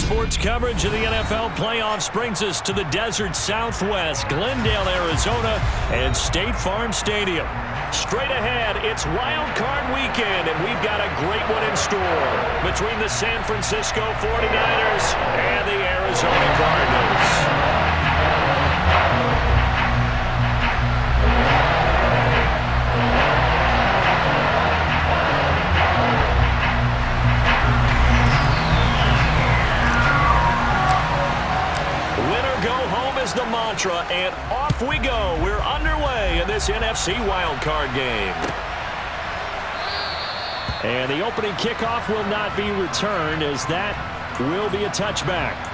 sports coverage of the NFL playoffs brings us to the desert Southwest, Glendale, Arizona, and State Farm Stadium. Straight ahead, it's Wild Card Weekend, and we've got a great one in store between the San Francisco 49ers and the Arizona Cardinals. The mantra, and off we go. We're underway in this NFC wildcard game. And the opening kickoff will not be returned, as that will be a touchback.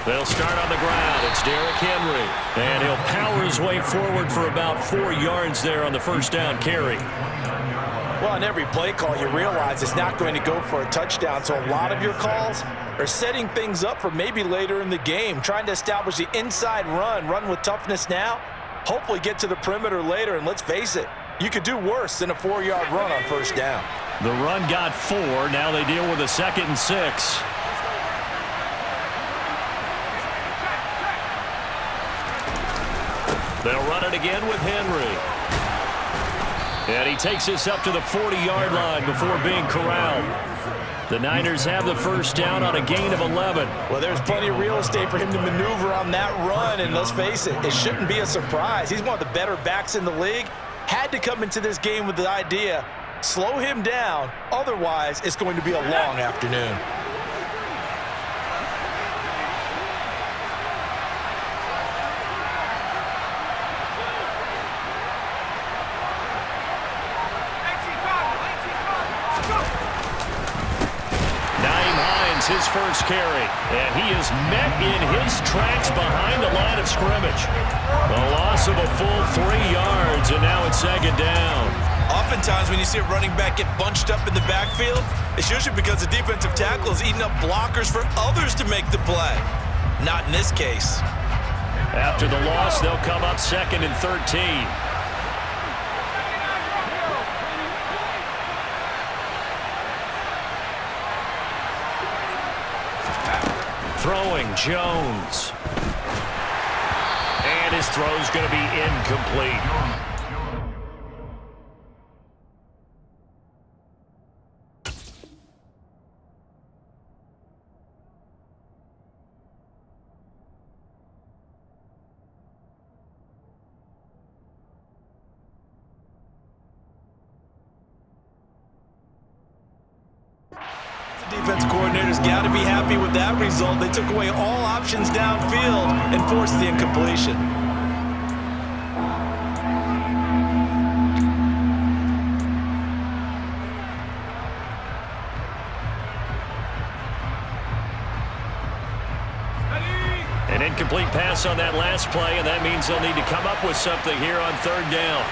They'll start on the ground. It's Derrick Henry. And he'll power his way forward for about 4 yards there on the first down carry. Well, on every play call, you realize it's not going to go for a touchdown. So a lot of your calls are setting things up for maybe later in the game, trying to establish the inside run with toughness now, hopefully get to the perimeter later. And let's face it, you could do worse than a 4-yard run on first down. The run got 4. Now they deal with a 2nd and 6. They'll run it again with Henry. And he takes this up to the 40-yard line before being corralled. The Niners have the first down on a gain of 11. Well, there's plenty of real estate for him to maneuver on that run, and let's face it, it shouldn't be a surprise. He's one of the better backs in the league. Had to come into this game with the idea, slow him down, otherwise it's going to be a long afternoon. His first carry, and he is met in his tracks behind the line of scrimmage. A loss of a full 3 yards, and now it's 2nd down. Oftentimes when you see a running back get bunched up in the backfield, it's usually because the defensive tackle is eating up blockers for others to make the play. Not in this case. After the loss, they'll come up 2nd and 13. Throwing Jones. And his throw's going to be incomplete. Defense coordinator's got to be happy with that result. They took away all options downfield and forced the incompletion. An incomplete pass on that last play, and that means they'll need to come up with something here on 3rd down.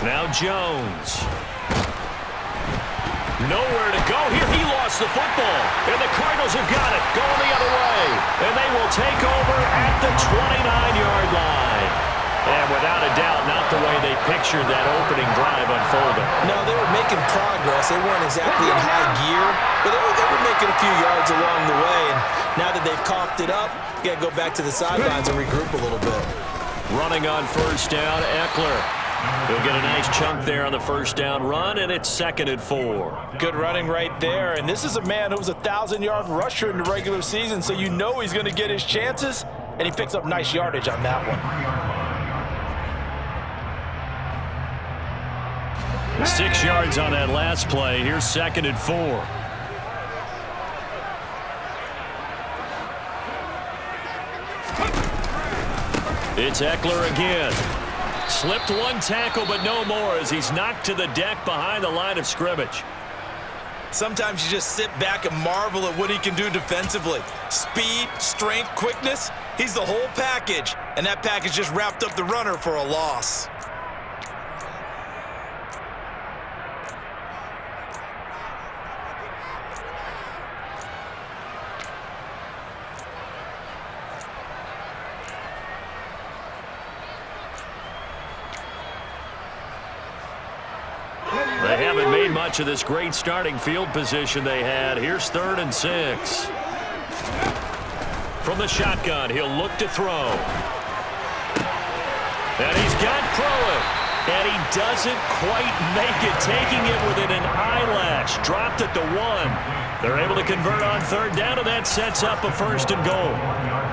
Now Jones. Nowhere to go here. He lost the football. And the Cardinals have got it. Going the other way. And they will take over at the 29-yard line. And without a doubt, not the way they pictured that opening drive unfolding. No, they were making progress. They weren't exactly in high gear, but they were making a few yards along the way. And now that they've coughed it up, you got to go back to the sidelines and regroup a little bit. Running on first down, Eckler. He'll get a nice chunk there on the first down run, and it's 2nd and 4. Good running right there, and this is a man who was a 1,000-yard rusher in the regular season, so you know he's going to get his chances, and he picks up nice yardage on that one. 6 yards on that last play. Here's 2nd and 4. It's Eckler again. Slipped one tackle, but no more as he's knocked to the deck behind the line of scrimmage. Sometimes you just sit back and marvel at what he can do defensively. Speed, strength, quickness. He's the whole package, and that package just wrapped up the runner for a loss. They haven't made much of this great starting field position they had. Here's 3rd and 6. From the shotgun, he'll look to throw. And he's got Pruitt. And he doesn't quite make it, taking it within an eyelash. Dropped at the 1. They're able to convert on 3rd down, and that sets up a 1st and goal.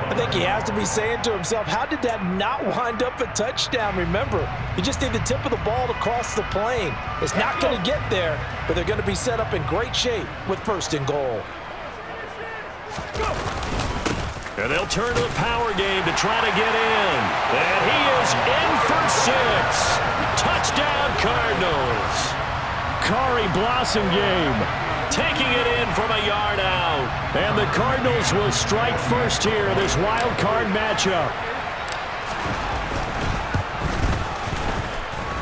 I think he has to be saying to himself, how did that not wind up a touchdown? Remember, you just need the tip of the ball to cross the plane. It's not going to get there, but they're going to be set up in great shape with 1st and goal. And they'll turn to the power game to try to get in. And he is in for 6. Touchdown, Cardinals. Kari Blossomgame taking it in from a yard out. And the Cardinals will strike first here in this wild card matchup.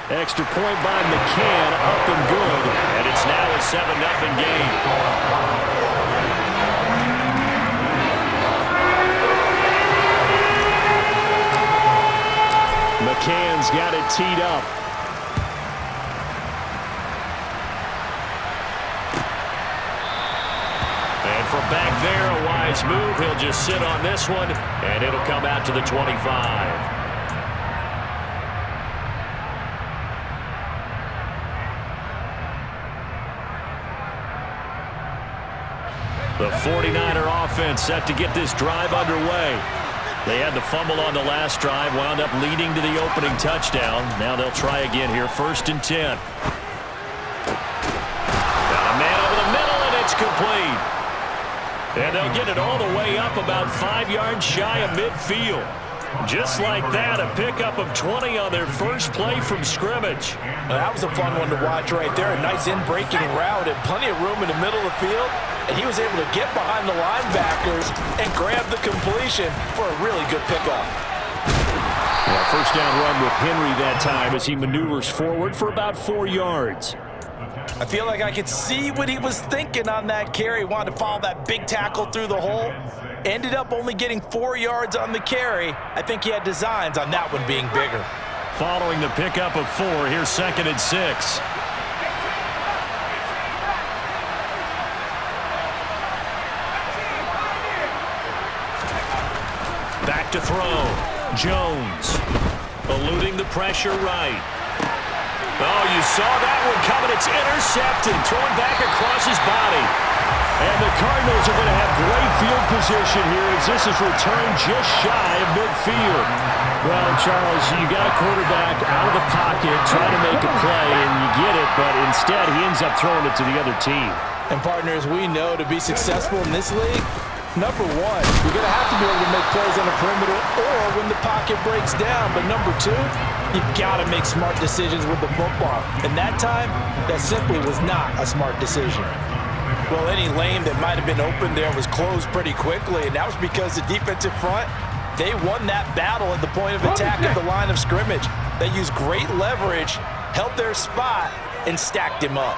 Extra point by McCann, up and good. And it's now a 7-0 game. McCann's got it teed up. And from back there, a wise move. He'll just sit on this one, and it'll come out to the 25. The 49er offense set to get this drive underway. They had the fumble on the last drive, wound up leading to the opening touchdown. Now they'll try again here, 1st and 10. Got a man over the middle, and it's complete. And they'll get it all the way up about 5 yards shy of midfield. Just like that, a pickup of 20 on their first play from scrimmage. Well, that was a fun one to watch right there. A nice in-breaking route and plenty of room in the middle of the field. And he was able to get behind the linebackers and grab the completion for a really good pickup. Well, 1st down run with Henry that time as he maneuvers forward for about 4 yards. I feel like I could see what he was thinking on that carry. Wanted to follow that big tackle through the hole. Ended up only getting 4 yards on the carry. I think he had designs on that one being bigger. Following the pickup of 4, here's 2nd and 6. Back to throw. Jones eluding the pressure right. Oh, you saw that one coming. It's intercepted. Thrown back across his body. And the Cardinals are going to have great field position here as this is returned just shy of midfield. Well, Charles, you got a quarterback out of the pocket trying to make a play, and you get it, but instead he ends up throwing it to the other team. And partners, we know to be successful in this league, number 1, you're going to have to be able to make plays on the perimeter or when the pocket breaks down. But number 2, you've got to make smart decisions with the football. And that time, that simply was not a smart decision. Well, any lane that might have been open there was closed pretty quickly, and that was because the defensive front, they won that battle at the point of attack at the line of scrimmage. They used great leverage, held their spot, and stacked him up.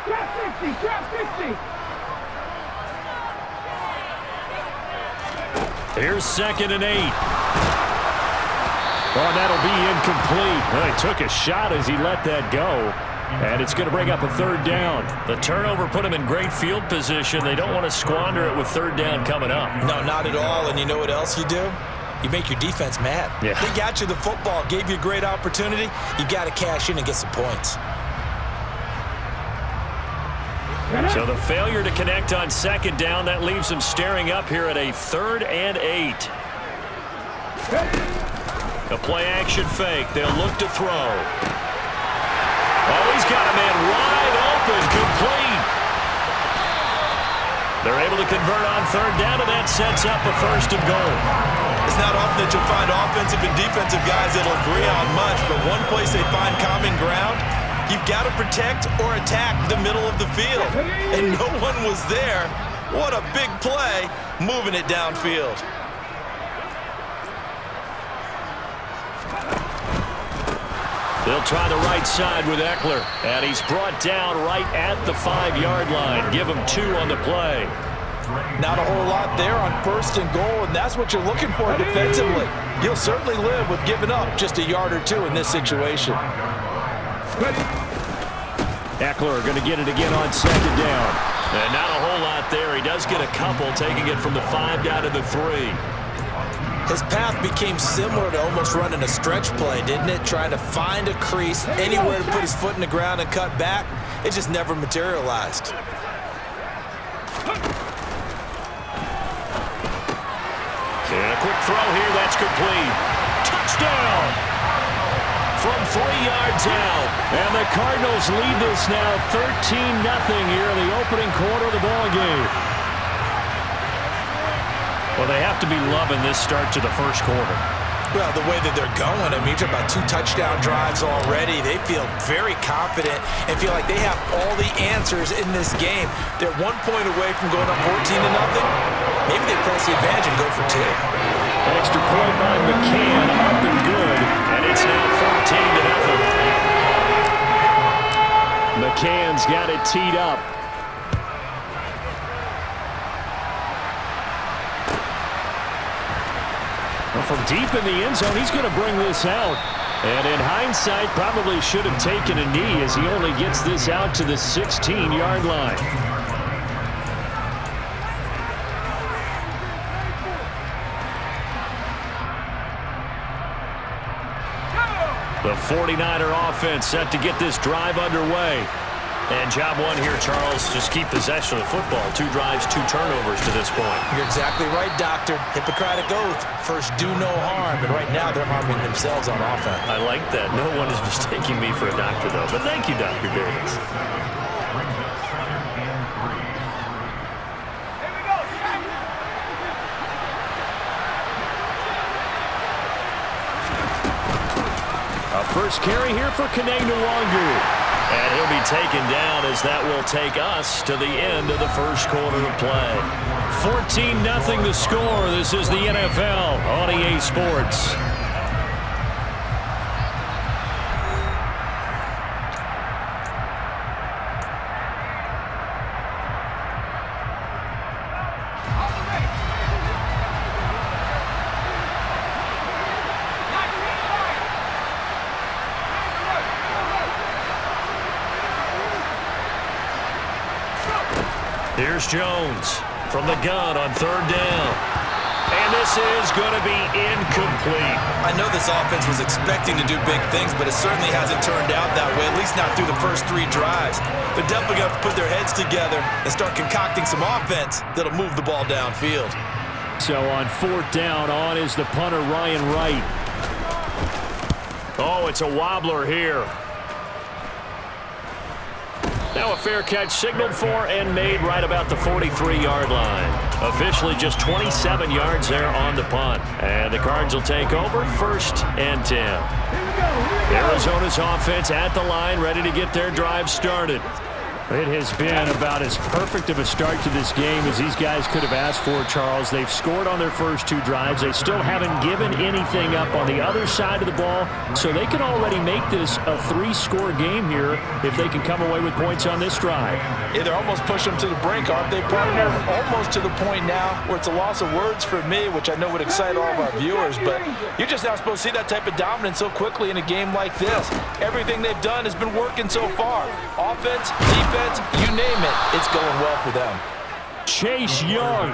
Drop 60, drop 60. Here's 2nd and 8. Oh, that'll be incomplete. Well, he took a shot as he let that go. And it's going to bring up a 3rd down. The turnover put them in great field position. They don't want to squander it with 3rd down coming up. No, not at all. And you know what else you do? You make your defense mad. Yeah. They got you the football, gave you a great opportunity. You got to cash in and get some points. So the failure to connect on 2nd down, that leaves them staring up here at a 3rd and 8. A play action fake. They'll look to throw. Oh, He's got a man wide open, complete. They're able to convert on third down, and that sets up a 1st and goal. It's not often that you'll find offensive and defensive guys that'll agree on much, but one place they find common ground, you've got to protect or attack the middle of the field. And no one was there. What a big play, moving it downfield. They'll try the right side with Eckler, and he's brought down right at the 5-yard line. Give him 2 on the play. Not a whole lot there on 1st and goal, and that's what you're looking for defensively. You'll certainly live with giving up just a yard or 2 in this situation. Eckler going to get it again on 2nd down. And not a whole lot there. He does get a couple, taking it from the 5 down to the 3. His path became similar to almost running a stretch play, didn't it? Trying to find a crease, anywhere to put his foot in the ground and cut back. It just never materialized. And a quick throw here, that's complete. Touchdown! From 3 yards out. And the Cardinals lead this now 13-0 here in the opening quarter of the ball game. Well, they have to be loving this start to the 1st quarter. Well, the way that they're going, I mean, you're about 2 touchdown drives already. They feel very confident and feel like they have all the answers in this game. They're 1 point away from going up 14-0. Maybe they press the advantage and go for 2. An extra point by McCann, up and good, and it's now 14-0. McCann's got it teed up. From deep in the end zone, he's going to bring this out. And in hindsight, probably should have taken a knee as he only gets this out to the 16-yard line. The 49er offense set to get this drive underway. And job 1 here, Charles, just keep possession of the football. 2 drives, 2 turnovers to this point. You're exactly right, Doctor. Hippocratic oath. First, do no harm. And right now, they're harming themselves on offense. I like that. No one is mistaking me for a doctor, though. But thank you, Dr. Davis. A first carry here for Kene Nwangu. And he'll be taken down as that will take us to the end of the 1st quarter of play. 14-0 the score. This is the NFL on EA Sports. Here's Jones from the gun on 3rd down. And this is going to be incomplete. I know this offense was expecting to do big things, but it certainly hasn't turned out that way, at least not through the first 3 drives. They're definitely going to have to put their heads together and start concocting some offense that'll move the ball downfield. So on 4th down, on is the punter, Ryan Wright. Oh, it's a wobbler here. Now a fair catch signaled for and made right about the 43-yard line. Officially just 27 yards there on the punt. And the Cards will take over 1st and 10. Arizona's offense at the line, ready to get their drive started. It has been about as perfect of a start to this game as these guys could have asked for, Charles. They've scored on their first 2 drives. They still haven't given anything up on the other side of the ball, so they can already make this a 3-score game here if they can come away with points on this drive. Yeah, they're almost pushing them to the brink, aren't they, partner? Almost to the point now where it's a loss of words for me, which I know would excite all of our viewers, but you're just not supposed to see that type of dominance so quickly in a game like this. Everything they've done has been working so far. Offense, defense, you name it, it's going well for them. Chase Young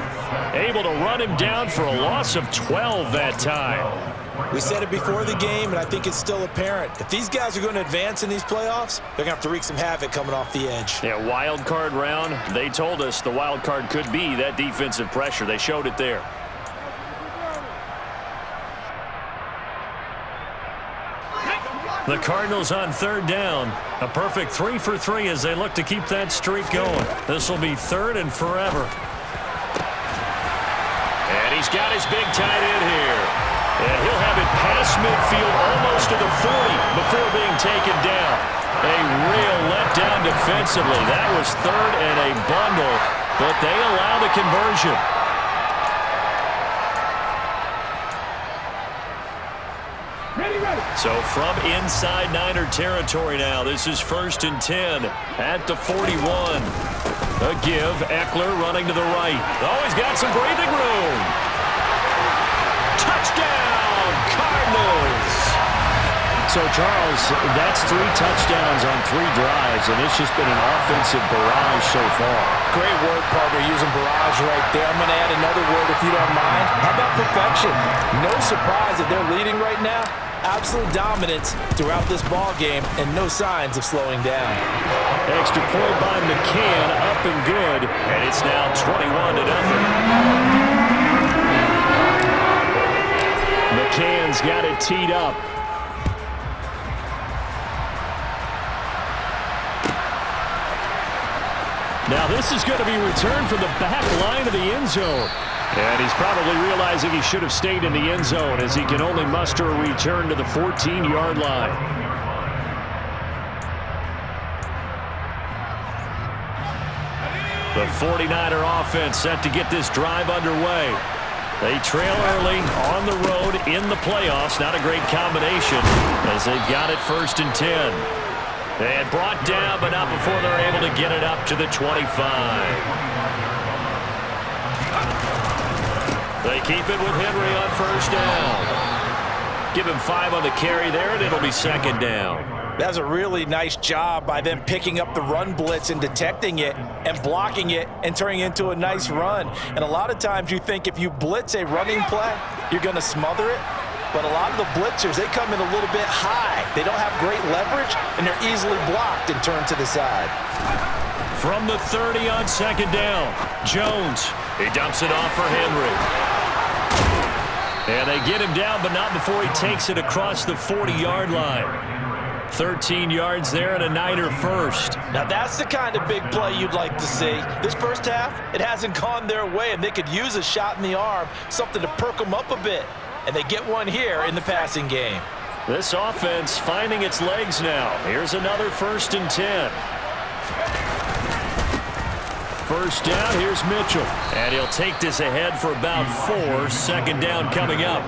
able to run him down for a loss of 12 that time. We said it before the game, and I think it's still apparent. If these guys are going to advance in these playoffs, they're going to have to wreak some havoc coming off the edge. Yeah, wild card round. They told us the wild card could be that defensive pressure. They showed it there. The Cardinals on third down. A perfect 3 for 3 as they look to keep that streak going. This will be third and forever. And he's got his big tight end here. And he'll have it past midfield almost to the 40 before being taken down. A real letdown defensively. That was third and a bundle, but they allow the conversion. So from inside Niner territory now, this is 1st and 10 at the 41. A give, Eckler running to the right. Oh, he's got some breathing room. Touchdown, Cardinals. So, Charles, that's 3 touchdowns on 3 drives, and it's just been an offensive barrage so far. Great word, partner, using barrage right there. I'm going to add another word if you don't mind. How about perfection? No surprise that they're leading right now. Absolute dominance throughout this ball game and no signs of slowing down. Extra point by McCann, up and good, and it's now 21-0. McCann's got it teed up. Now this is going to be returned from the back line of the end zone. And he's probably realizing he should have stayed in the end zone as he can only muster a return to the 14-yard line. The 49er offense set to get this drive underway. They trail early on the road in the playoffs. Not a great combination as they've got it 1st and 10. And brought down, but not before they're able to get it up to the 25. They keep it with Henry on 1st down. Give him 5 on the carry there, and it'll be 2nd down. That's a really nice job by them picking up the run blitz and detecting it and blocking it and turning it into a nice run. And a lot of times you think if you blitz a running play, you're going to smother it. But a lot of the blitzers, they come in a little bit high. They don't have great leverage, and they're easily blocked and turned to the side. From the 30 on 2nd down, Jones. He dumps it off for Henry. And they get him down, but not before he takes it across the 40-yard line. 13 yards there and a Niner first. Now that's the kind of big play you'd like to see. This first half, it hasn't gone their way, and they could use a shot in the arm, something to perk them up a bit. And they get one here in the passing game. This offense finding its legs now. Here's another 1st and 10. 1st down, here's Mitchell. And he'll take this ahead for about 4. 2nd down coming up.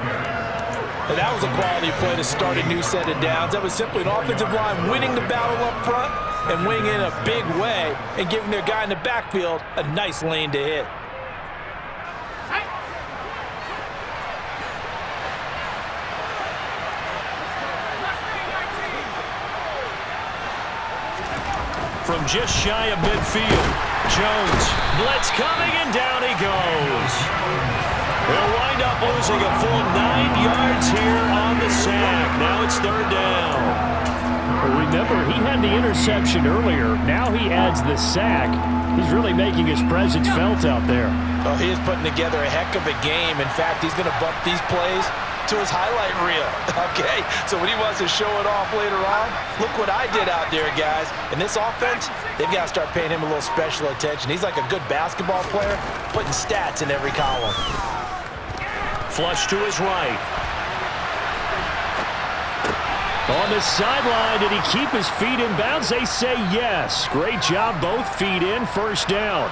And that was a quality play to start a new set of downs. That was simply an offensive line winning the battle up front and winning in a big way and giving their guy in the backfield a nice lane to hit. From just shy of midfield, Jones, blitz coming, and down he goes. They'll wind up losing a full 9 yards here on the sack. Now it's 3rd down. Remember, he had the interception earlier. Now he adds the sack. He's really making his presence felt out there. Oh, he is putting together a heck of a game. In fact, he's going to bump these plays to his highlight reel. Okay, so when he wants to show it off later on, look what I did out there, guys. In this offense, they've got to start paying him a little special attention. He's like a good basketball player, putting stats in every column. Flush to his right. On the sideline, did he keep his feet in bounds? They say yes. Great job, both feet in, 1st down.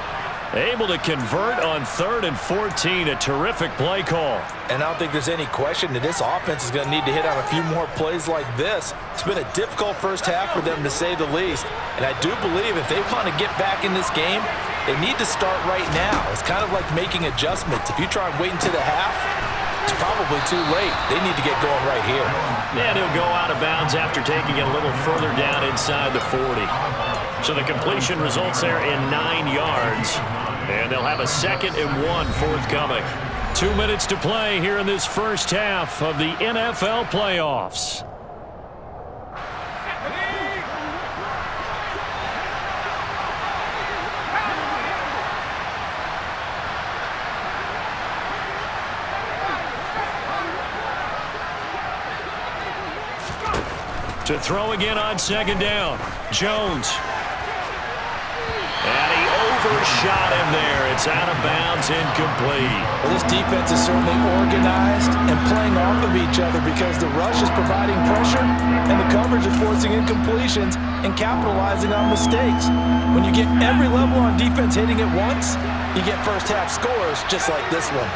Able to convert on 3rd and 14, a terrific play call. And I don't think there's any question that this offense is going to need to hit on a few more plays like this. It's been a difficult first half for them, to say the least. And I do believe if they want to get back in this game, they need to start right now. It's kind of like making adjustments. If you try and wait until the half, it's probably too late. They need to get going right here. And he'll go out of bounds after taking it a little further down inside the 40. So the completion results there in 9 yards. And they'll have a 2nd and 1 forthcoming. 2 minutes to play here in this first half of the NFL playoffs. To throw again on second down. Jones. And he overshot him there. It's out of bounds, incomplete. Well, this defense is certainly organized and playing off of each other because the rush is providing pressure and the coverage is forcing incompletions and capitalizing on mistakes. When you get every level on defense hitting at once, you get first half scores just like this one.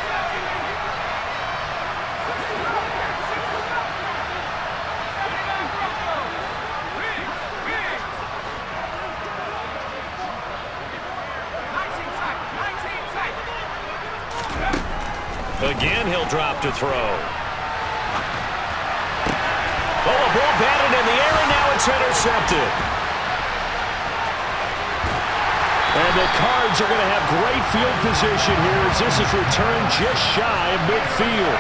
Again, he'll drop to throw. Oh, a ball batted in the air, and now it's intercepted. And the Cards are going to have great field position here as this is returned just shy of midfield.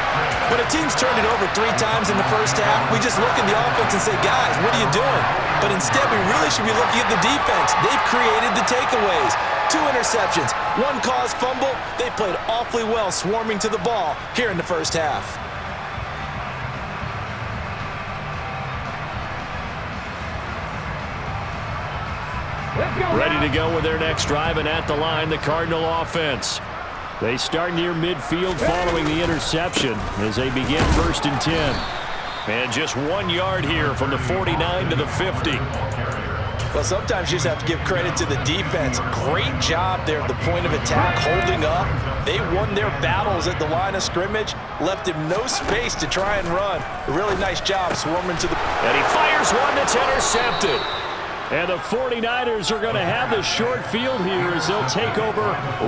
When a team's turned it over 3 times in the first half, we just look at the offense and say, guys, what are you doing? But instead, we really should be looking at the defense. They've created the takeaways. 2 interceptions, 1 caused fumble. They played awfully well swarming to the ball here in the first half. Ready to go with their next drive, and at the line, the Cardinal offense. They start near midfield following the interception as they begin 1st and 10. And just 1 yard here from the 49 to the 50. Well, sometimes you just have to give credit to the defense. Great job there at the point of attack, holding up. They won their battles at the line of scrimmage, left him no space to try and run. A really nice job swarming to the... And he fires one that's intercepted. And the 49ers are going to have the short field here as they'll take over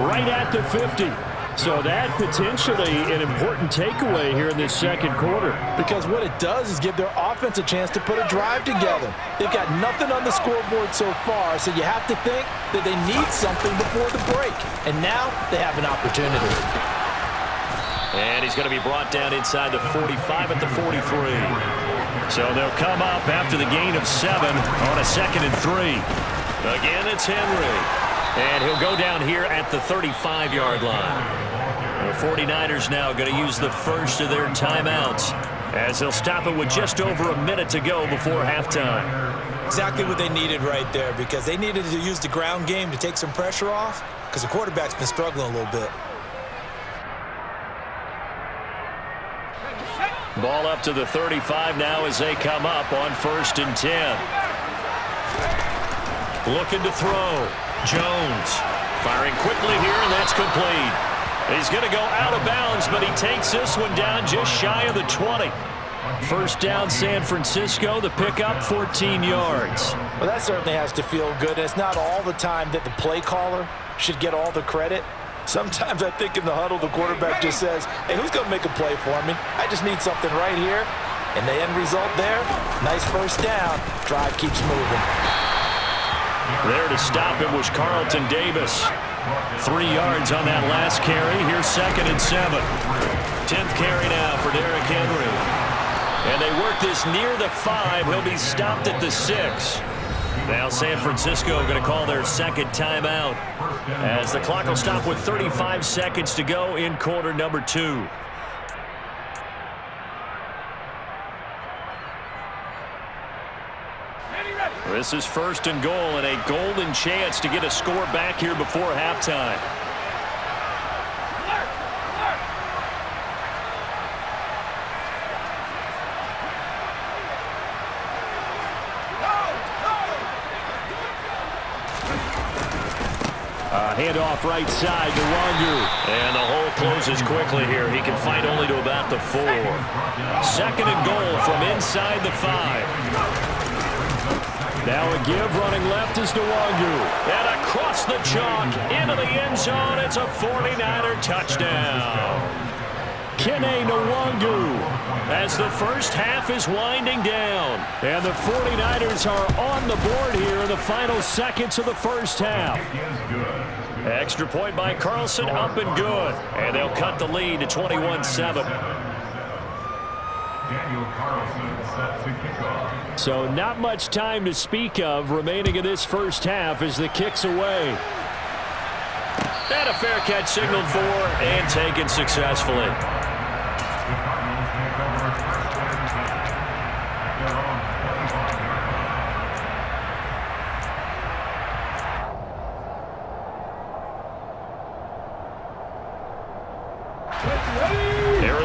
right at the 50. So that potentially an important takeaway here in this second quarter. Because what it does is give their offense a chance to put a drive together. They've got nothing on the scoreboard so far, so you have to think that they need something before the break. And now they have an opportunity. And he's going to be brought down inside the 45 at the 43. So they'll come up after the gain of 7 on a 2nd and 3. Again, it's Henry. And he'll go down here at the 35-yard line. The 49ers now going to use the first of their timeouts as they'll stop it with just over a minute to go before halftime. Exactly what they needed right there, because they needed to use the ground game to take some pressure off because the quarterback's been struggling a little bit. Ball up to the 35 now as they come up on 1st and 10. Looking to throw. Jones firing quickly here, and that's complete. He's going to go out of bounds, but he takes this one down just shy of the 20. First down, San Francisco. The pickup, 14 yards. Well, that certainly has to feel good. And it's not all the time that the play caller should get all the credit. Sometimes I think in the huddle, the quarterback just says, hey, who's going to make a play for me? I just need something right here. And the end result there, nice first down. Drive keeps moving. There to stop him was Carlton Davis. 3 yards on that last carry. Here's 2nd and 7. 10th carry now for Derrick Henry. And they work this near the 5. He'll be stopped at the 6. Now San Francisco going to call their 2nd timeout as the clock will stop with 35 seconds to go in quarter number 2. This is 1st and goal and a golden chance to get a score back here before halftime. Handoff right side to Wangu. And the hole closes quickly here. He can fight only to about the 4. 2nd and goal from inside the 5. Now a give running left is Nwangu. And across the chalk into the end zone. It's a 49er touchdown. Kene Nwangu as the first half is winding down. And the 49ers are on the board here in the final seconds of the first half. Extra point by Carlson, up and good. And they'll cut the lead to 21-7. So not much time to speak of remaining in this first half as the kick's away. And a fair catch signaled for and taken successfully.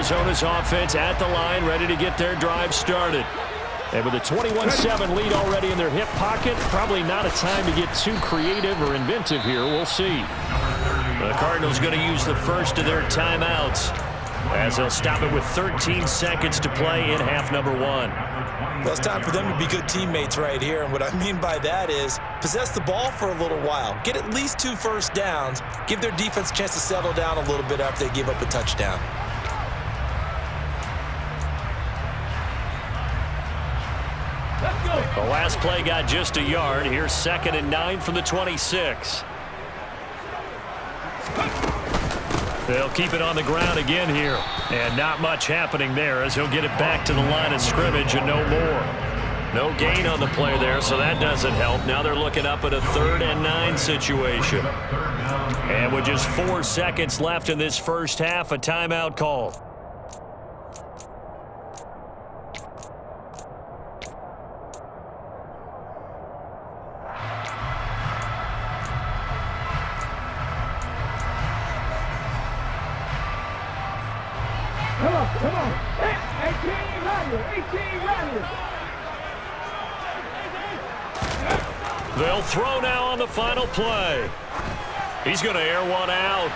Arizona's offense at the line, ready to get their drive started. And with a 21-7 lead already in their hip pocket, probably not a time to get too creative or inventive here. We'll see. The Cardinals going to use the first of their timeouts as they'll stop it with 13 seconds to play in half number 1. Well, it's time for them to be good teammates right here. And what I mean by that is possess the ball for a little while. Get at least 2 first downs. Give their defense a chance to settle down a little bit after they give up a touchdown. The last play got just a yard. Here's 2nd and 9 from the 26. They'll keep it on the ground again here. And not much happening there as he'll get it back to the line of scrimmage and no more. No gain on the play there, so that doesn't help. Now they're looking up at a 3rd and 9 situation. And with just 4 seconds left in this first half, a timeout called. Come on. 18 rallies. They'll throw now on the final play. He's going to air one out.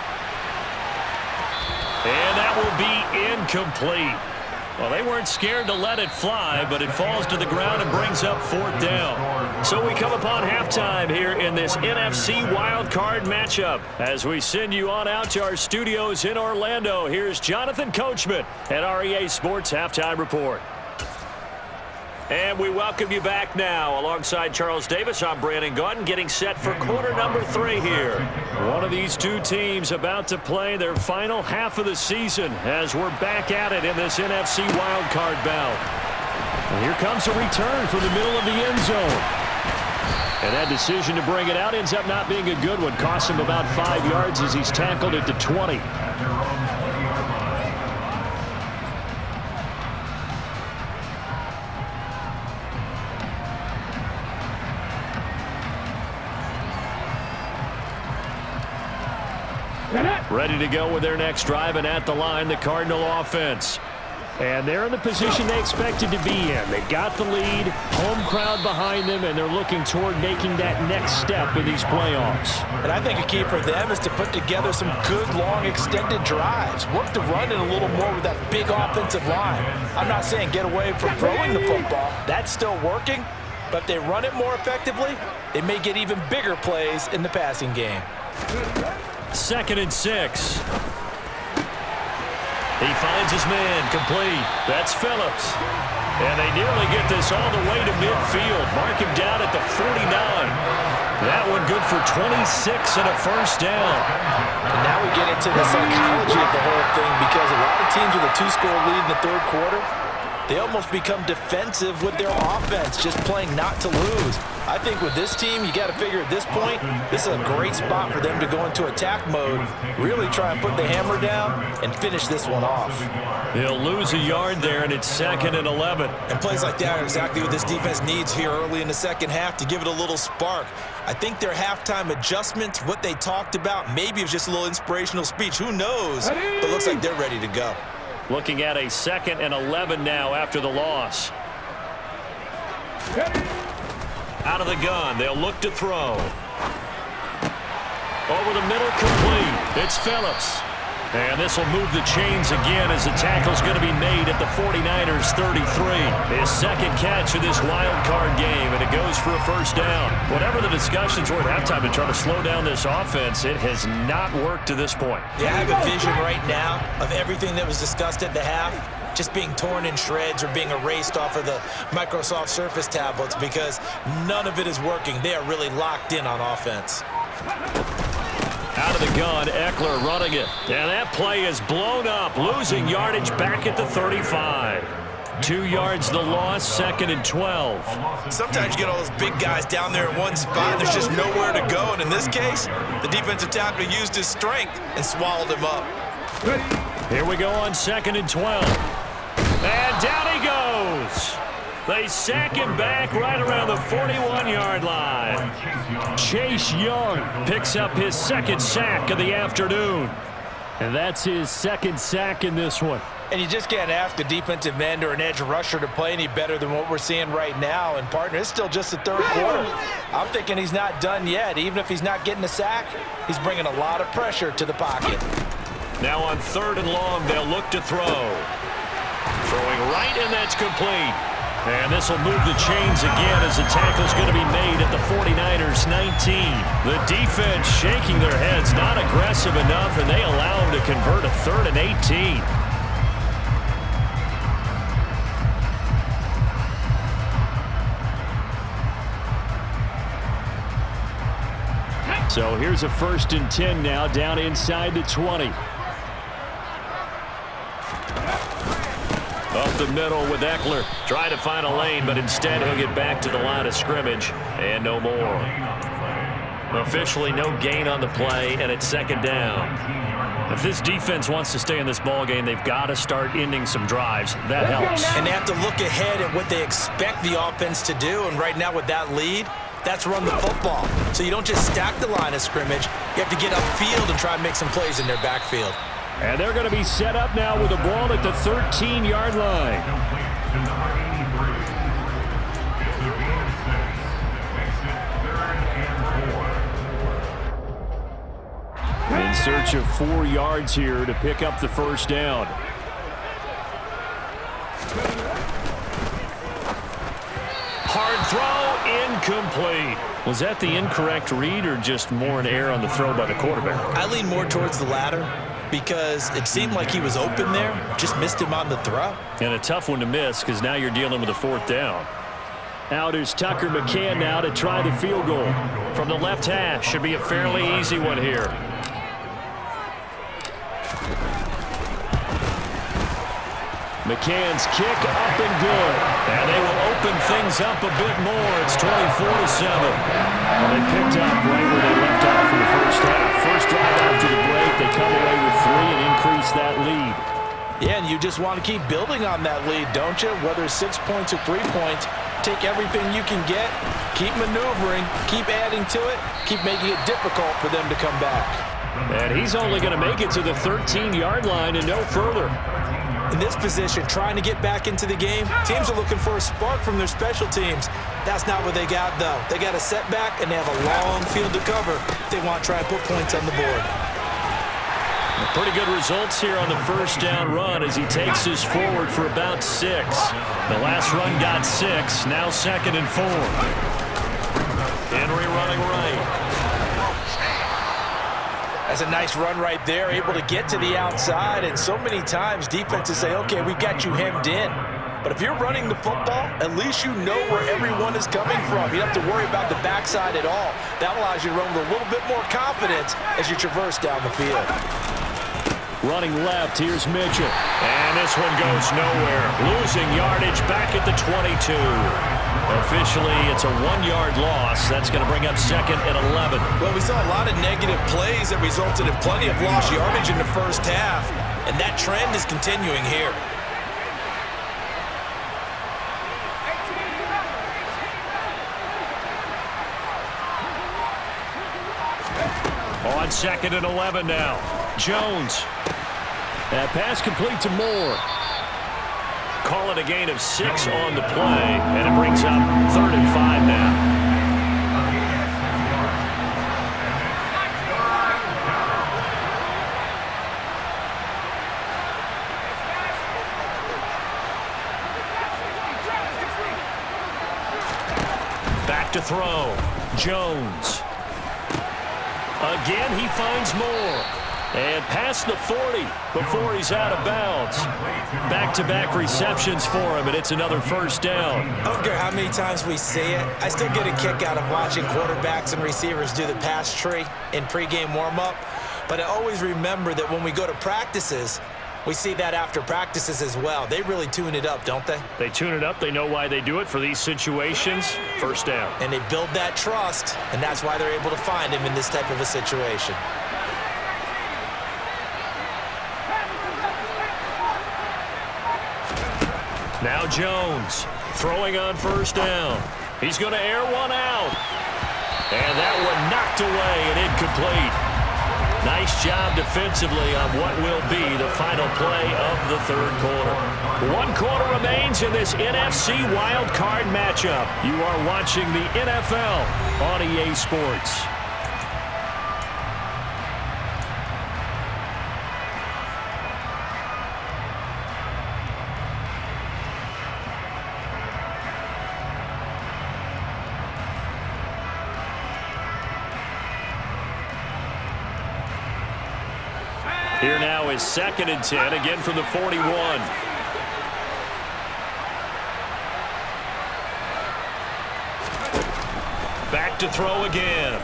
And that will be incomplete. Well, they weren't scared to let it fly, but it falls to the ground and brings up 4th down. So we come upon halftime here in this NFC wildcard matchup. As we send you on out to our studios in Orlando, here's Jonathan Coachman at REA Sports Halftime Report. And we welcome you back now. Alongside Charles Davis, I'm Brandon Gaudin, getting set for quarter number 3 here. One of these two teams about to play their final half of the season as we're back at it in this NFC wildcard bout. And here comes a return from the middle of the end zone. And that decision to bring it out ends up not being a good one. Cost him about 5 yards as he's tackled it to 20. Ready to go with their next drive, and at the line, the Cardinal offense. And they're in the position they expected to be in. They've got the lead, home crowd behind them, and they're looking toward making that next step in these playoffs. And I think a key for them is to put together some good, long, extended drives. Work the run in a little more with that big offensive line. I'm not saying get away from throwing the football. That's still working. But if they run it more effectively, they may get even bigger plays in the passing game. 2nd and 6. He finds his man complete. That's Phillips. And they nearly get this all the way to midfield. Mark him down at the 49. That one good for 26 and a first down. And now we get into the psychology of the whole thing, because a lot of teams with a 2-score lead in the 3rd quarter, they almost become defensive with their offense, just playing not to lose. I think with this team, you got to figure at this point, this is a great spot for them to go into attack mode, really try and put the hammer down and finish this one off. They'll lose a yard there, and it's 2nd and 11. And plays like that are exactly what this defense needs here early in the second half to give it a little spark. I think their halftime adjustments, what they talked about, maybe it was just a little inspirational speech. Who knows? But it looks like they're ready to go. Looking at a 2nd and 11 now after the loss. Out of the gun, they'll look to throw. Over the middle, complete. It's Phillips. And this will move the chains again as the tackle's going to be made at the 49ers 33. His 2nd catch of this wild card game, and it goes for a first down. Whatever the discussions were at halftime to try to slow down this offense, it has not worked to this point. Yeah, I have a vision right now of everything that was discussed at the half just being torn in shreds or being erased off of the Microsoft Surface tablets, because none of it is working. They are really locked in on offense. Out of the gun, Eckler running it. And that play is blown up, losing yardage back at the 35. 2 yards the loss, 2nd and 12. Sometimes you get all those big guys down there in one spot, and there's just nowhere to go. And in this case, the defensive tackle used his strength and swallowed him up. Here we go on 2nd and 12. And down he goes. They sack him back right around the 41-yard line. Chase Young picks up his 2nd sack of the afternoon. And that's his second sack in this one. And you just can't ask a defensive end or an edge rusher to play any better than what we're seeing right now. And, partner, it's still just the third quarter. I'm thinking he's not done yet. Even if he's not getting a sack, he's bringing a lot of pressure to the pocket. Now on 3rd and long, they'll look to throw. Throwing right, and that's complete. And this will move the chains again as the tackle's going to be made at the 49ers 19. The defense shaking their heads, not aggressive enough, and they allow him to convert a 3rd and 18. So here's a 1st and 10 now, down inside the 20. Up the middle with Eckler. Trying to find a lane, but instead he'll get back to the line of scrimmage. And no more. Officially no gain on the play, and it's 2nd down. If this defense wants to stay in this ball game, they've got to start ending some drives. That helps. And they have to look ahead at what they expect the offense to do. And right now with that lead, that's run the football. So you don't just stack the line of scrimmage. You have to get upfield and try and make some plays in their backfield. And they're going to be set up now with the ball at the 13-yard line. In search of 4 yards here to pick up the 1st down. Hard throw, incomplete. Was that the incorrect read or just more an error on the throw by the quarterback? I lean more towards the latter because it seemed like he was open there, just missed him on the throw. And a tough one to miss because now you're dealing with a 4th down. Out is Tucker McCann now to try the field goal. From the left hash, should be a fairly easy one here. McCann's kick up and good. And they will open things up a bit more. It's 24-7. Well, they picked up right where they left off in the first half. First drive after the break, they come away with 3 and increase that lead. Yeah, and you just want to keep building on that lead, don't you? Whether it's 6 points or 3 points, take everything you can get, keep maneuvering, keep adding to it, keep making it difficult for them to come back. And he's only going to make it to the 13-yard line and no further. In this position, trying to get back into the game, teams are looking for a spark from their special teams. That's not what they got, though. They got a setback, and they have a long field to cover if they want to try and put points on the board. Pretty good results here on the 1st down run as he takes us forward for about 6. The last run got 6, now 2nd and 4. Henry running right. That's a nice run right there, able to get to the outside. And so many times defenses say, okay, we got you hemmed in. But if you're running the football, at least you know where everyone is coming from. You don't have to worry about the backside at all. That allows you to run with a little bit more confidence as you traverse down the field. Running left, here's Mitchell. And this one goes nowhere. Losing yardage back at the 22. Officially, it's a 1-yard loss. That's going to bring up 2nd and 11. Well, we saw a lot of negative plays that resulted in plenty of lost yardage in the first half, and that trend is continuing here. On 2nd and 11 now. Jones. That pass complete to Moore. Call it a gain of 6 on the play, and it brings up 3rd and 5 now. Back to throw. Jones. Again, he finds Moore. And past the 40 before he's out of bounds. Back-to-back receptions for him, and it's another 1st down. I don't care how many times we see it. I still get a kick out of watching quarterbacks and receivers do the pass tree in pregame warm-up. But I always remember that when we go to practices, we see that after practices as well. They really tune it up, don't they? They tune it up. They know why they do it for these situations. 1st down. And they build that trust, and that's why they're able to find him in this type of a situation. Now Jones throwing on 1st down. He's going to air one out. And that one knocked away and incomplete. Nice job defensively on what will be the final play of the third quarter. 1 quarter remains in this NFC Wild Card matchup. You are watching the NFL on EA Sports. Here now is 2nd and 10, again from the 41. Back to throw again.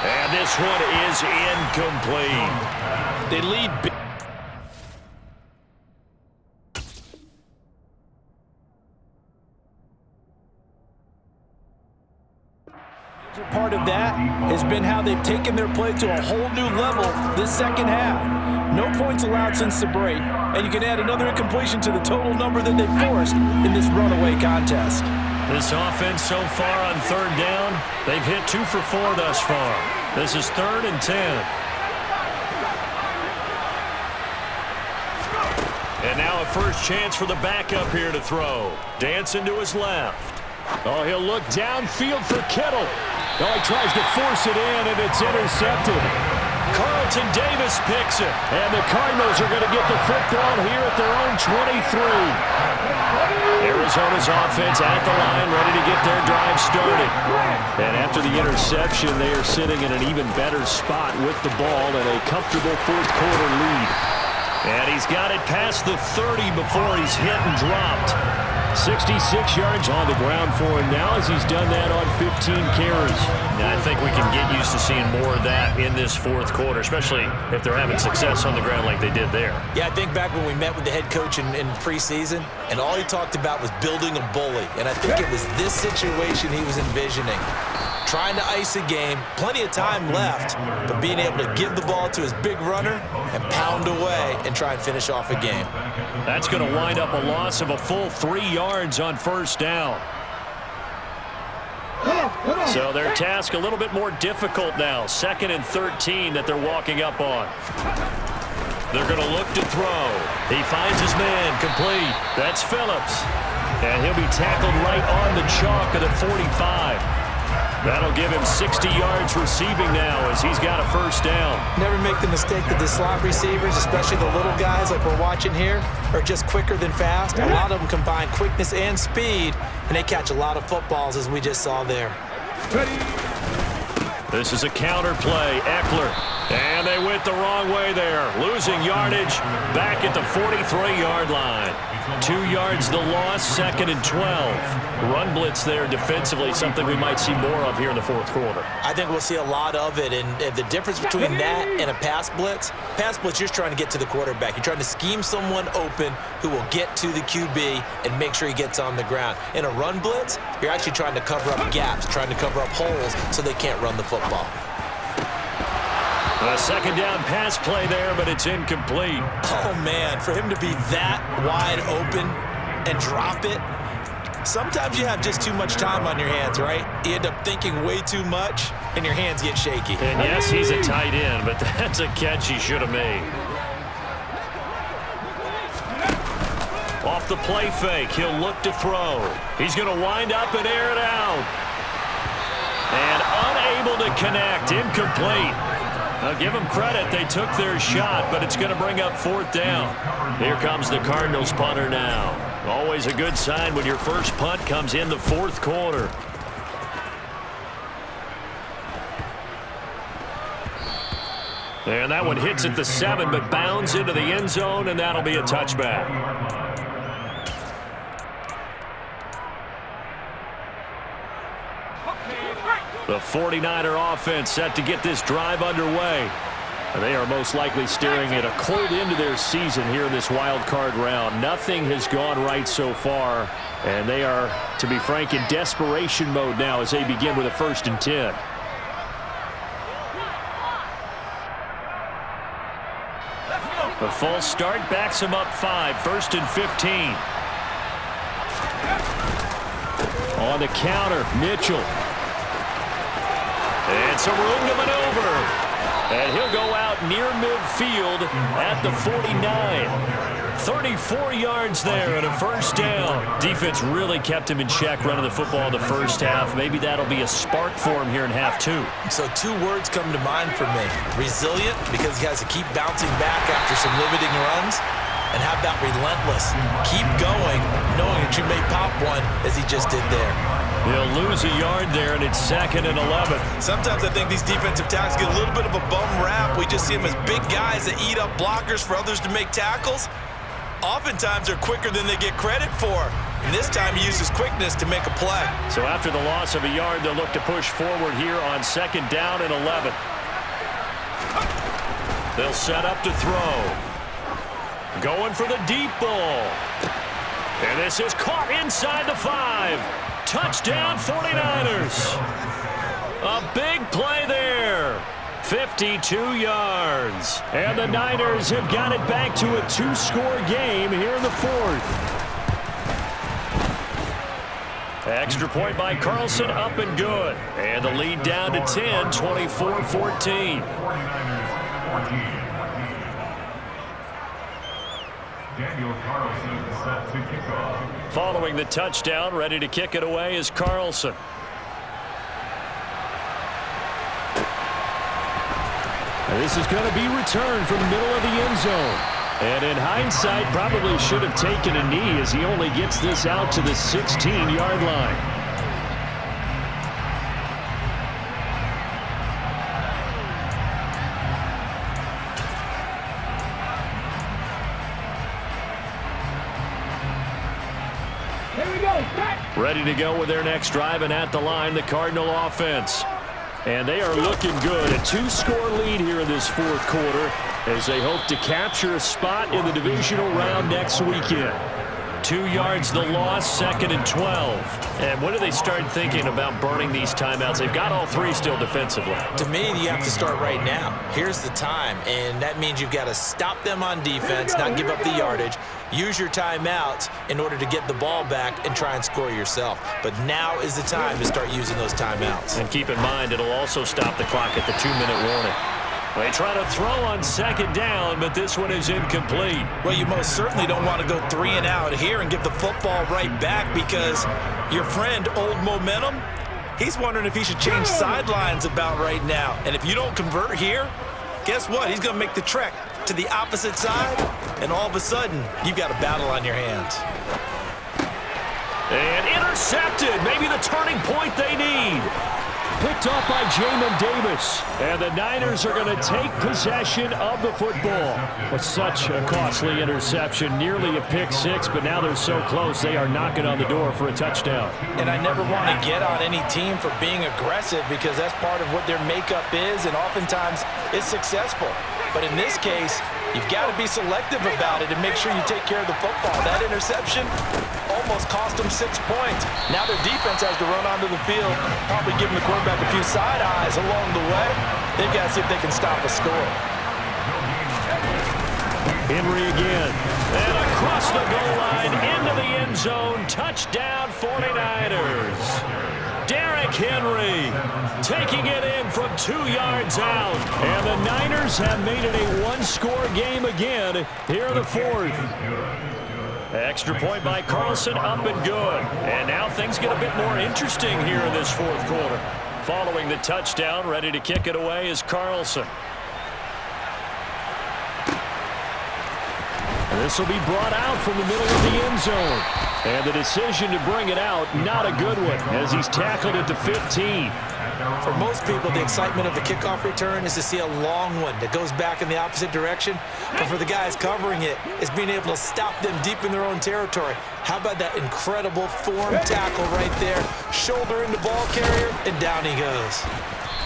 And this one is incomplete. They lead big. Part of that has been how they've taken their play to a whole new level this second half. No points allowed since the break, and you can add another incompletion to the total number that they forced in this runaway contest. This offense so far on 3rd down, they've hit 2 for 4 thus far. This is 3rd and 10. And now a first chance for the backup here to throw. Dancing to his left. Oh, he'll look downfield for Kittle. Oh, he tries to force it in, and it's intercepted. Carlton Davis picks it, and the Cardinals are going to get the football here at their own 23. Arizona's offense at the line, ready to get their drive started. And after the interception, they are sitting in an even better spot with the ball and a comfortable 4th quarter lead. And he's got it past the 30 before he's hit and dropped. 66 yards on the ground for him now as he's done that on 15 carries. Now, I think we can get used to seeing more of that in this 4th quarter, especially if they're having success on the ground like they did there. Yeah, I think back when we met with the head coach in preseason, and all he talked about was building a bully. And I think it was this situation he was envisioning. Trying to ice a game, plenty of time left, but being able to give the ball to his big runner and pound away and try and finish off a game. That's going to wind up a loss of a full 3 yards on 1st down. So their task a little bit more difficult now. 2nd and 13 that they're walking up on. They're going to look to throw. He finds his man complete. That's Phillips. And he'll be tackled right on the chalk of the 45. That'll give him 60 yards receiving now as he's got a 1st down. Never make the mistake that the slot receivers, especially the little guys like we're watching here, are just quicker than fast. A lot of them combine quickness and speed, and they catch a lot of footballs as we just saw there. This is a counter play. Eckler. And they went the wrong way there. Losing yardage back at the 43-yard line. 2 yards the loss, 2nd and 12. Run blitz there defensively, something we might see more of here in the 4th quarter. I think we'll see a lot of it, and the difference between that and a pass blitz, you're just trying to get to the quarterback. You're trying to scheme someone open who will get to the QB and make sure he gets on the ground. In a run blitz, you're actually trying to cover up gaps, trying to cover up holes so they can't run the football. A 2nd down pass play there, but it's incomplete. Oh, man, for him to be that wide open and drop it, sometimes you have just too much time on your hands, right? You end up thinking way too much, and your hands get shaky. And yes, he's a tight end, but that's a catch he should have made. Off the play fake, he'll look to throw. He's going to wind up and air it out. And unable to connect, incomplete. Now, give them credit. They took their shot, but it's going to bring up 4th down. Here comes the Cardinals punter now. Always a good sign when your first punt comes in the 4th quarter. And that one hits at the 7, but bounds into the end zone, and that'll be a touchback. The 49er offense set to get this drive underway. They are most likely staring at a cold end to their season here in this wild card round. Nothing has gone right so far, and they are, to be frank, in desperation mode now as they begin with a 1st and 10. The false start backs him up 5, 1st and 15. On the counter, Mitchell. And some room to maneuver. And he'll go out near midfield at the 49. 34 yards there and a first down. Defense really kept him in check running the football in the first half. Maybe that'll be a spark for him here in half two. So two words come to mind for me. Resilient, because he has to keep bouncing back after some limiting runs. And how about relentless? Keep going, knowing that you may pop one as he just did there. He'll lose a yard there, and it's 2nd and 11. Sometimes I think these defensive tackles get a little bit of a bum rap. We just see them as big guys that eat up blockers for others to make tackles. Oftentimes they're quicker than they get credit for. And this time he uses quickness to make a play. So after the loss of a yard, they'll look to push forward here on 2nd down and 11. They'll set up to throw. Going for the deep ball. And this is caught inside the 5. Touchdown 49ers. A big play there. 52 yards. And the Niners have got it back to a 2-score game here in the 4th. Extra point by Carlson, up and good. And the lead down to 10, 24-14. Daniel Carlson set to kick off. Following the touchdown, ready to kick it away is Carlson. This is going to be returned from the middle of the end zone. And in hindsight, probably should have taken a knee as he only gets this out to the 16-yard line. Here we go. Set. Ready to go with their next drive, and at the line, the Cardinal offense. And they are looking good. A 2-score lead here in this 4th quarter as they hope to capture a spot in the divisional round next weekend. 2 yards the loss, 2nd and 12. And when do they start thinking about burning these timeouts? They've got all 3 still defensively. To me, you have to start right now. Here's the time, and that means you've got to stop them on defense, not give up the yardage. Use your timeouts in order to get the ball back and try and score yourself. But now is the time to start using those timeouts. And keep in mind, it'll also stop the clock at the 2-minute warning. They try to throw on 2nd down, but this one is incomplete. Well, you most certainly don't want to go 3 and out here and give the football right back, because your friend, Old Momentum, he's wondering if he should change sidelines about right now. And if you don't convert here, guess what? He's going to make the trek to the opposite side, and all of a sudden, you've got a battle on your hands. And intercepted. Maybe the turning point they need. Picked off by Jamin Davis. And the Niners are going to take possession of the football. But such a costly interception. Nearly a pick 6, but now they're so close they are knocking on the door for a touchdown. And I never want to get on any team for being aggressive, because that's part of what their makeup is, and oftentimes it's successful. But in this case, you've got to be selective about it and make sure you take care of the football. That interception almost cost them 6 points. Now their defense has to run onto the field, probably giving the quarterback a few side eyes along the way. They've got to see if they can stop a score. Henry again. And across the goal line, into the end zone. Touchdown 49ers. Derrick Henry taking it in from 2 yards out. And the Niners have made it a 1-score game again here in the 4th. Extra point by Carlson, up and good. And now things get a bit more interesting here in this 4th quarter. Following the touchdown, ready to kick it away is Carlson. This will be brought out from the middle of the end zone. And the decision to bring it out, not a good one, as he's tackled at the 15. For most people, the excitement of the kickoff return is to see a long one that goes back in the opposite direction. But for the guys covering it, it's being able to stop them deep in their own territory. How about that incredible form tackle right there? Shoulder into ball carrier, and down he goes.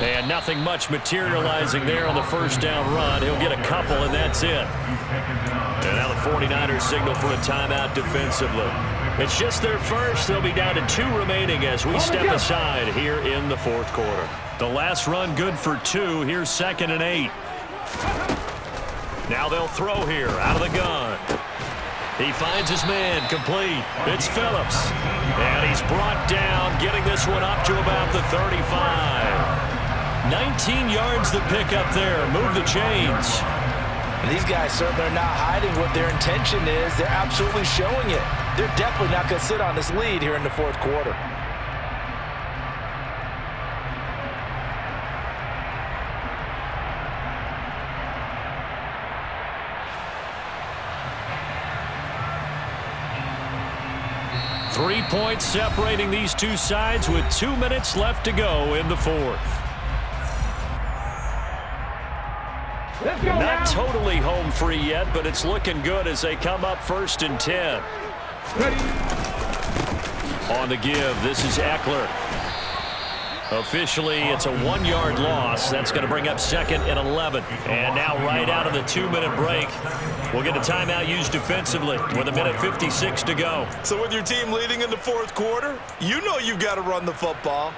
And nothing much materializing there on the first down run. He'll get a couple, and that's it. And now the 49ers signal for a timeout defensively. It's just their first. They'll be down to 2 remaining as we step aside here in the 4th quarter. The last run good for 2. Here's 2nd and 8. Now they'll throw here out of the gun. He finds his man, complete. It's Phillips. And he's brought down, getting this one up to about the 35. 19 yards the pick up there. Move the chains. And these guys certainly are not hiding what their intention is. They're absolutely showing it. They're definitely not going to sit on this lead here in the fourth quarter. Three points separating these two sides with 2 minutes left to go in the fourth. Not totally home free yet, but it's looking good as they come up 1st and 10. On the give, this is Eckler. Officially, it's a 1-yard loss. That's going to bring up 2nd and 11. And now right out of the 2-minute break, we'll get a timeout used defensively with 1:56 to go. So with your team leading in the fourth quarter, you know you've got to run the football.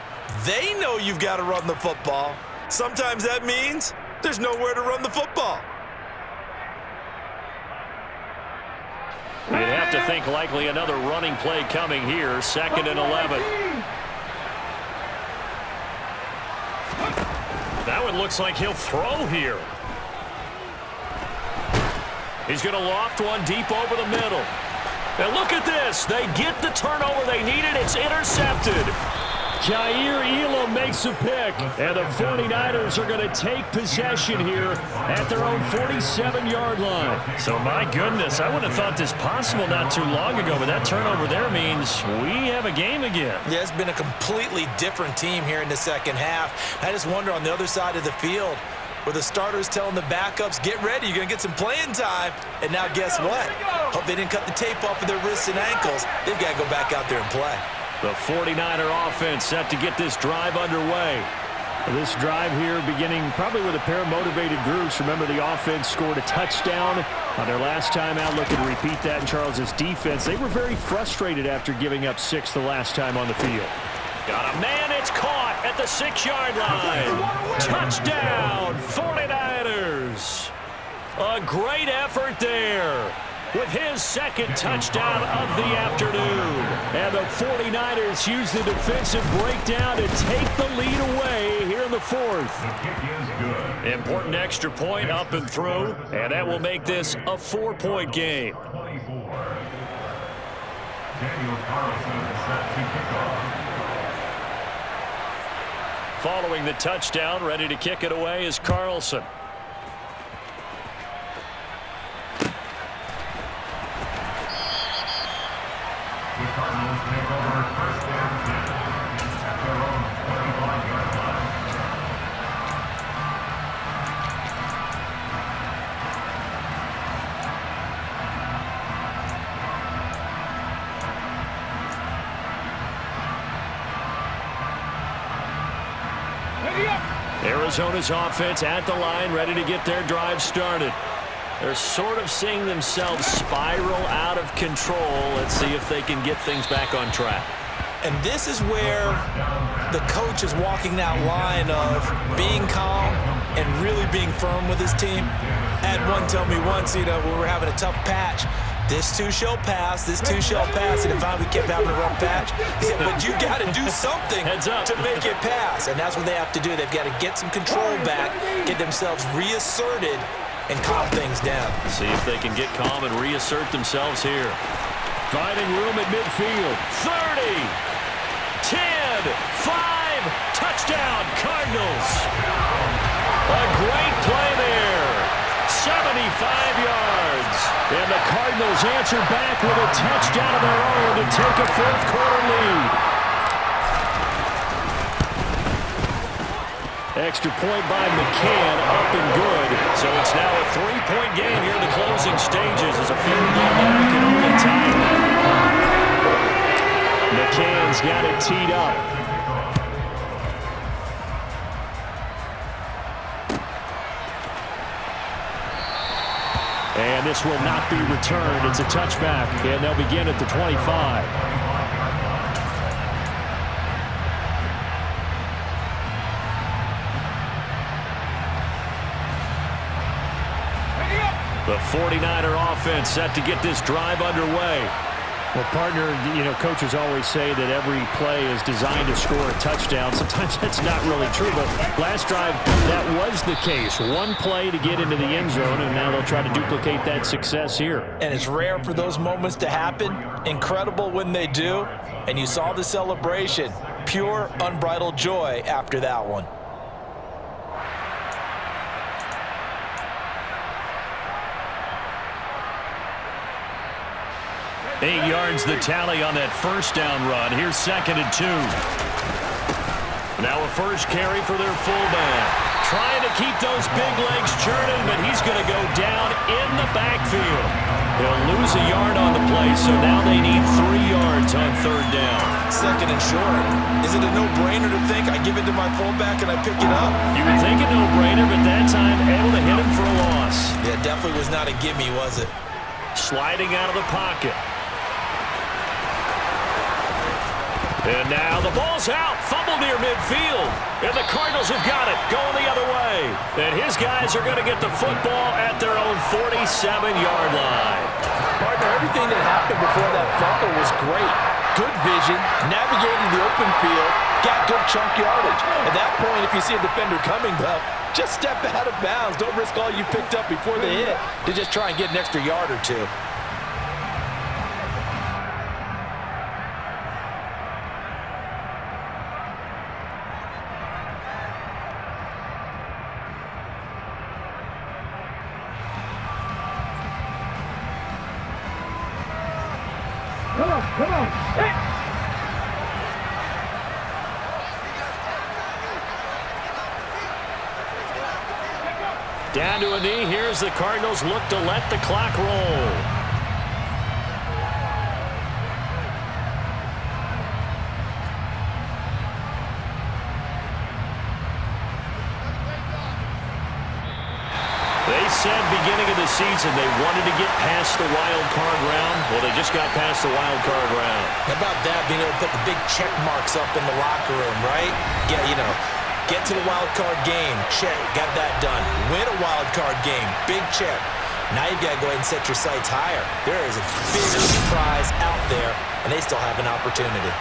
They know you've got to run the football. Sometimes that means there's nowhere to run the football. You'd have to think likely another running play coming here. 2nd and 11. That one looks like he'll throw here. He's going to loft one deep over the middle. And look at this. They get the turnover they needed. It's intercepted. Jair Elam makes a pick. And the 49ers are going to take possession here at their own 47-yard line. So, my goodness, I would have thought this possible not too long ago, but that turnover there means we have a game again. Yeah, it's been a completely different team here in the second half. I just wonder on the other side of the field, where the starters telling the backups, get ready, you're going to get some playing time. And now guess what? Hope they didn't cut the tape off of their wrists and ankles. They've got to go back out there and play. The 49er offense set to get this drive underway. This drive here beginning probably with a pair of motivated groups. Remember, the offense scored a touchdown on their last time out. Looking to repeat that in Charles's defense. They were very frustrated after giving up 6 the last time on the field. Got a man, it's caught at the 6-yard line. Touchdown, 49ers. A great effort there with his 2nd touchdown of the afternoon. And the 49ers use the defensive breakdown to take the lead away here in the fourth. The kick is good. Important extra point up and through, and that will make this a 4-point game. 24. Daniel Carlson is set to kick off. Following the touchdown, ready to kick it away is Carlson. The Cardinals take over 1st and 10 at their own 25-yard line. Arizona's offense at the line, ready to get their drive started. They're sort of seeing themselves spiral out of control. Let's see if they can get things back on track. And this is where the coach is walking that line of being calm and really being firm with his team. I had one tell me once, when we were having a tough patch, this too shall pass, this too shall pass. And if we kept having a rough patch, he said, but you got to do something to make it pass. And that's what they have to do. They've got to get some control back, get themselves reasserted, and calm things down. See if they can get calm and reassert themselves here. Finding room at midfield. 30, 10, 5, touchdown, Cardinals. A great play there. 75 yards. And the Cardinals answer back with a touchdown of their own to take a fourth quarter lead. Extra point by McCann, up and good. So it's now a 3-point game here in the closing stages as a field goal now can only tie it. McCann's got it teed up. And this will not be returned. It's a touchback, and they'll begin at the 25. The 49er offense set to get this drive underway. Well, partner, coaches always say that every play is designed to score a touchdown. Sometimes that's not really true, but last drive, that was the case. One play to get into the end zone, and now they'll try to duplicate that success here. And it's rare for those moments to happen. Incredible when they do. And you saw the celebration. Pure, unbridled joy after that one. 8 yards the tally on that first down run. Here's 2nd and 2. Now a first carry for their fullback. Trying to keep those big legs churning, but he's going to go down in the backfield. They'll lose a yard on the play, so now they need 3 yards on 3rd down. 2nd and short. Is it a no-brainer to think I give it to my fullback and I pick it up? You would think a no-brainer, but that time able to hit him for a loss. Yeah, definitely was not a gimme, was it? Sliding out of the pocket. And now the ball's out. Fumble near midfield. And the Cardinals have got it. Going the other way. And his guys are going to get the football at their own 47-yard line. Partner, everything that happened before that fumble was great. Good vision, navigating the open field, got good chunk yardage. At that point, if you see a defender coming, though, just step out of bounds. Don't risk all you picked up before they hit to just try and get an extra yard or two. Come on. Hey. Down to a knee. Here's the Cardinals look to let the clock roll. They said beginning of the season they wanted to get past the wild card round. Well, they just got past the wild card round. How about that, being able to put the big check marks up in the locker room, right? Yeah, get to the wild card game, check, got that done. Win a wild card game, big check. Now you've got to go ahead and set your sights higher. There is a bigger prize out there, and they still have an opportunity.